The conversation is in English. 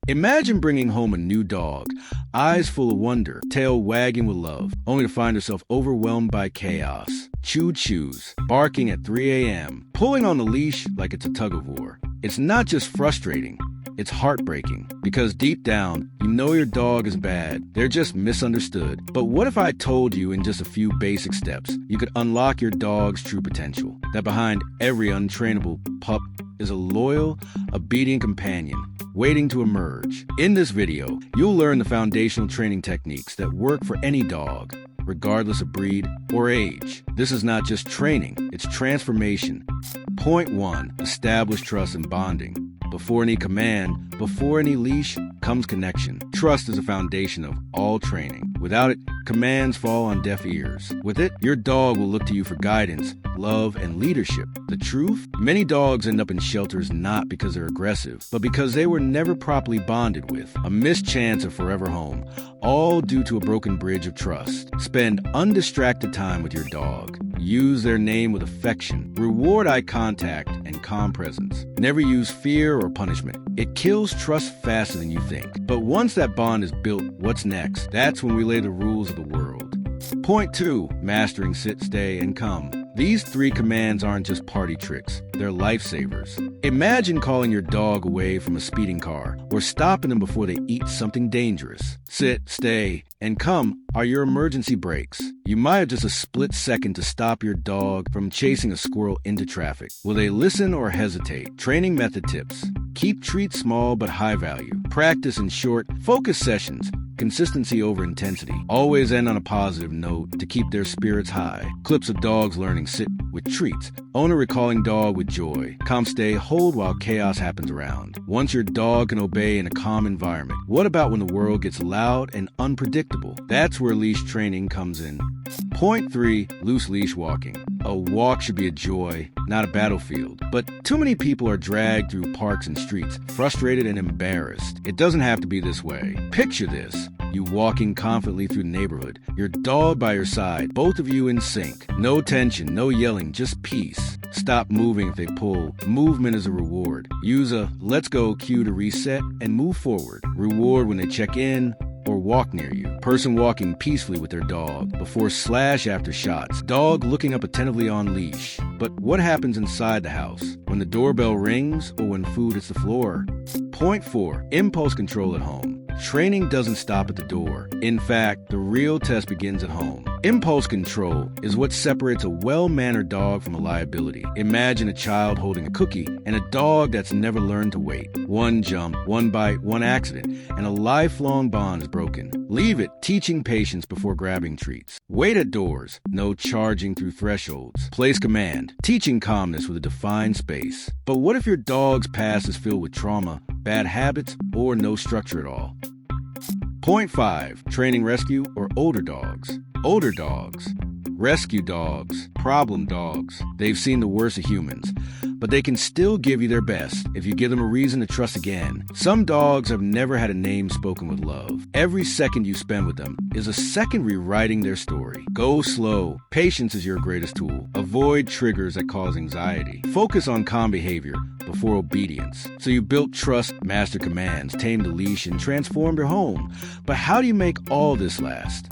Imagine bringing home a new dog, eyes full of wonder, tail wagging with love, only to find herself overwhelmed by chaos. Chewed shoes, barking at 3 a.m., pulling on the leash like it's a tug-of-war. It's not just frustrating, it's heartbreaking, because deep down, you know your dog is bad. They're just misunderstood. But what if I told you in just a few basic steps, you could unlock your dog's true potential? That behind every untrainable pup is a loyal, obedient companion waiting to emerge. In this video, you'll learn the foundational training techniques that work for any dog, regardless of breed or age. This is not just training, it's transformation. Point 1, establish trust and bonding. Before any command, before any leash, comes connection. Trust is the foundation of all training. Without it, commands fall on deaf ears. With it, your dog will look to you for guidance, love, and leadership. The truth? Many dogs end up in shelters not because they're aggressive, but because they were never properly bonded with. A missed chance of forever home, all due to a broken bridge of trust. Spend undistracted time with your dog. Use their name with affection. Reward eye contact and calm presence. Never use fear or punishment. It kills trust faster than you think. But once that bond is built, what's next? That's when we lay the rules of the world. Point 2, mastering sit, stay, and come. These 3 commands aren't just party tricks, they're lifesavers. Imagine calling your dog away from a speeding car or stopping them before they eat something dangerous. Sit, stay, and come are your emergency brakes. You might have just a split second to stop your dog from chasing a squirrel into traffic. Will they listen or hesitate? Training method tips. Keep treats small but high value. Practice in short, focused sessions. Consistency over intensity. Always end on a positive note to keep their spirits high. Clips of dogs learning sit with treats. Owner recalling dog with joy. Calm stay, hold while chaos happens around. Once your dog can obey in a calm environment, what about when the world gets loud and unpredictable? That's where leash training comes in. Point 3, loose leash walking. A walk should be a joy, not a battlefield. But too many people are dragged through parks and streets, frustrated and embarrassed. It doesn't have to be this way. Picture this. You walking confidently through the neighborhood, your dog by your side, both of you in sync. No tension, no yelling, just peace. Stop moving if they pull. Movement is a reward. Use a let's go cue to reset and move forward. Reward when they check in or walk near you. Person walking peacefully with their dog before slash after shots. Dog looking up attentively on leash. But what happens inside the house? When the doorbell rings or when food hits the floor? Point 4, impulse control at home. Training doesn't stop at the door. In fact, the real test begins at home. Impulse control is what separates a well-mannered dog from a liability. Imagine a child holding a cookie and a dog that's never learned to wait. One jump, one bite, one accident, and a lifelong bond is broken. Leave it, teaching patience before grabbing treats. Wait at doors, no charging through thresholds. Place command, teaching calmness with a defined space. But what if your dog's past is filled with trauma, bad habits, or no structure at all? Point 5, training rescue or older dogs. Older dogs, rescue dogs, problem dogs. They've seen the worst of humans, but they can still give you their best if you give them a reason to trust again. Some dogs have never had a name spoken with love. Every second you spend with them is a second rewriting their story. Go slow. Patience is your greatest tool. Avoid triggers that cause anxiety. Focus on calm behavior before obedience. So you built trust, master commands, tamed the leash, and transformed your home. But how do you make all this last?